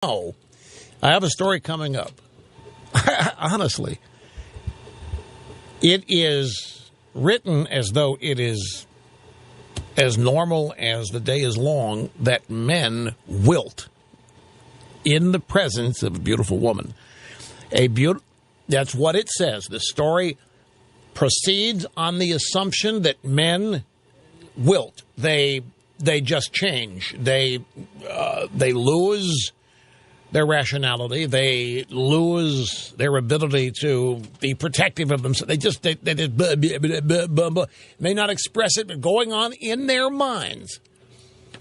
Oh, I have a story coming up. Honestly, it is written as though it is as normal as the day is long that men wilt in the presence of a beautiful woman. That's what it says. The story proceeds on the assumption that men wilt. They just change. They lose their rationality. They lose their ability to be protective of themselves. They just may not express it, but going on in their minds,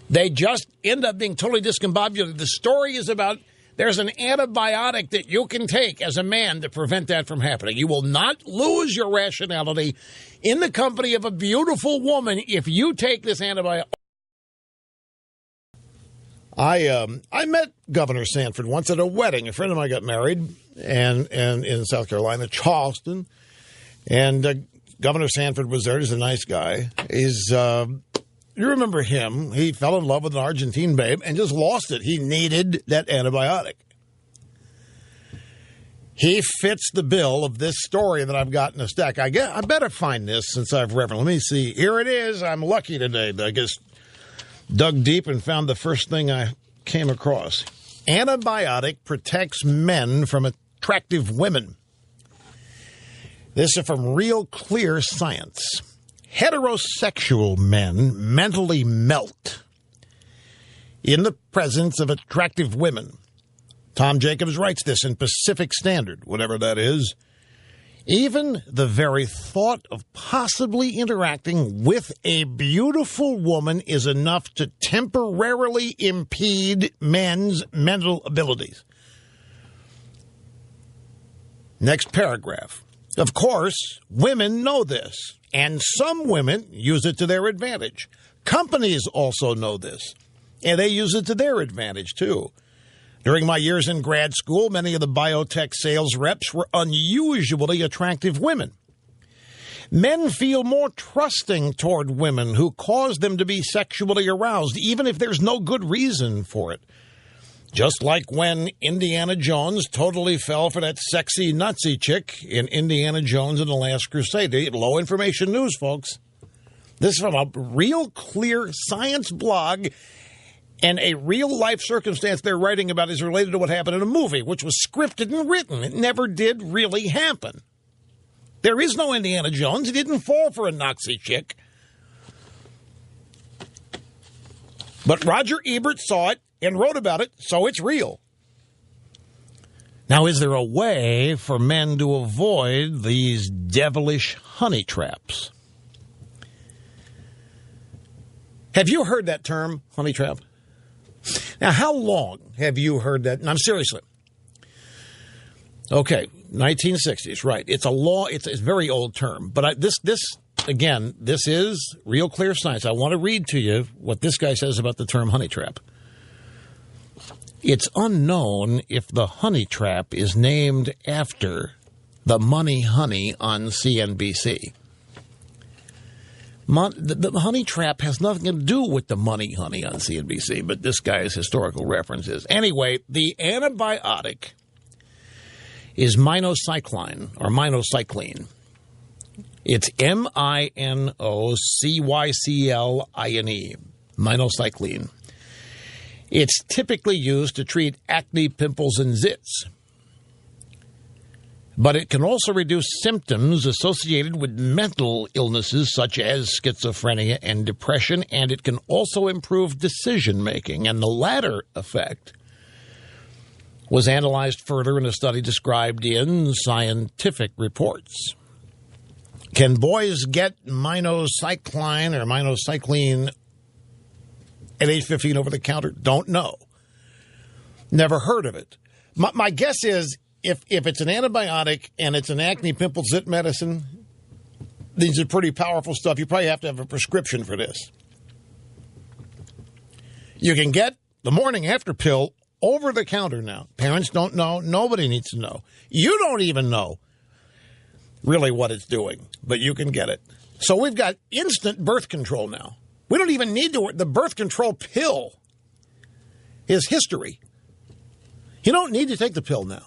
they just end up being totally discombobulated. The story is about there's an antibiotic that you can take as a man to prevent that from happening. You will not lose your rationality in the company of a beautiful woman if you take this antibiotic. I met Governor Sanford once at a wedding. A friend of mine got married and in South Carolina, Charleston. And Governor Sanford was there. He's a nice guy. You remember him. He fell in love with an Argentine babe and just lost it. He needed that antibiotic. He fits the bill of this story that I've got in a stack. I better find this since I've referenced. Let me see. Here it is. I'm lucky today. I guess dug deep and found the first thing I came across. Antibiotic protects men from attractive women. This is from Real Clear Science. Heterosexual men mentally melt in the presence of attractive women. Tom Jacobs writes this in Pacific Standard, whatever that is. Even the very thought of possibly interacting with a beautiful woman is enough to temporarily impede men's mental abilities. Next paragraph. Of course, women know this, and some women use it to their advantage. Companies also know this, and they use it to their advantage, too. During my years in grad school, many of the biotech sales reps were unusually attractive women. Men feel more trusting toward women who cause them to be sexually aroused, even if there's no good reason for it. Just like when Indiana Jones totally fell for that sexy Nazi chick in Indiana Jones and the Last Crusade. Low information news, folks. This is from a Real Clear Science blog. And a real-life circumstance they're writing about is related to what happened in a movie, which was scripted and written. It never did really happen. There is no Indiana Jones. He didn't fall for a Nazi chick. But Roger Ebert saw it and wrote about it, so it's real. Now, is there a way for men to avoid these devilish honey traps? Have you heard that term, honey trap? Now, how long have you heard that? And I'm seriously. Okay, 1960s, right. It's a very old term. But this is Real Clear Science. I want to read to you what this guy says about the term honey trap. It's unknown if the honey trap is named after the Money Honey on CNBC. The honey trap has nothing to do with the Money Honey on CNBC, but this guy's historical references. Anyway, the antibiotic is minocycline, or minocycline. It's minocycline, minocycline. It's typically used to treat acne, pimples, and zits. But it can also reduce symptoms associated with mental illnesses such as schizophrenia and depression, and it can also improve decision-making. And the latter effect was analyzed further in a study described in Scientific Reports. Can boys get minocycline or minocycline at age 15 over the counter? Don't know. Never heard of it. My guess is, If it's an antibiotic and it's an acne, pimple, zit medicine, these are pretty powerful stuff. You probably have to have a prescription for this. You can get the morning after pill over the counter now. Parents don't know. Nobody needs to know. You don't even know really what it's doing, but you can get it. So we've got instant birth control now. We don't even need to. The birth control pill is history. You don't need to take the pill now.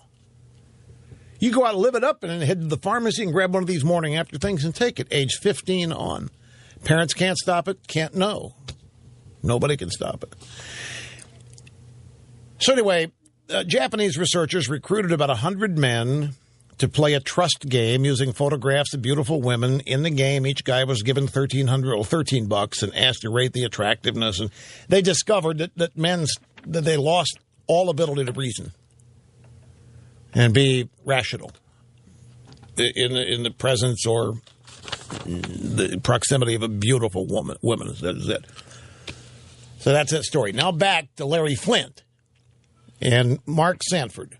You go out and live it up and then head to the pharmacy and grab one of these morning after things and take it, age 15 on. Parents can't stop it, can't know. Nobody can stop it. So anyway, Japanese researchers recruited about 100 men to play a trust game using photographs of beautiful women. In the game, each guy was given $13 and asked to rate the attractiveness. And they discovered that they lost all ability to reason and be rational in the presence or the proximity of a beautiful woman. That is it. So that's that story. Now back to Larry Flint and Mark Sanford.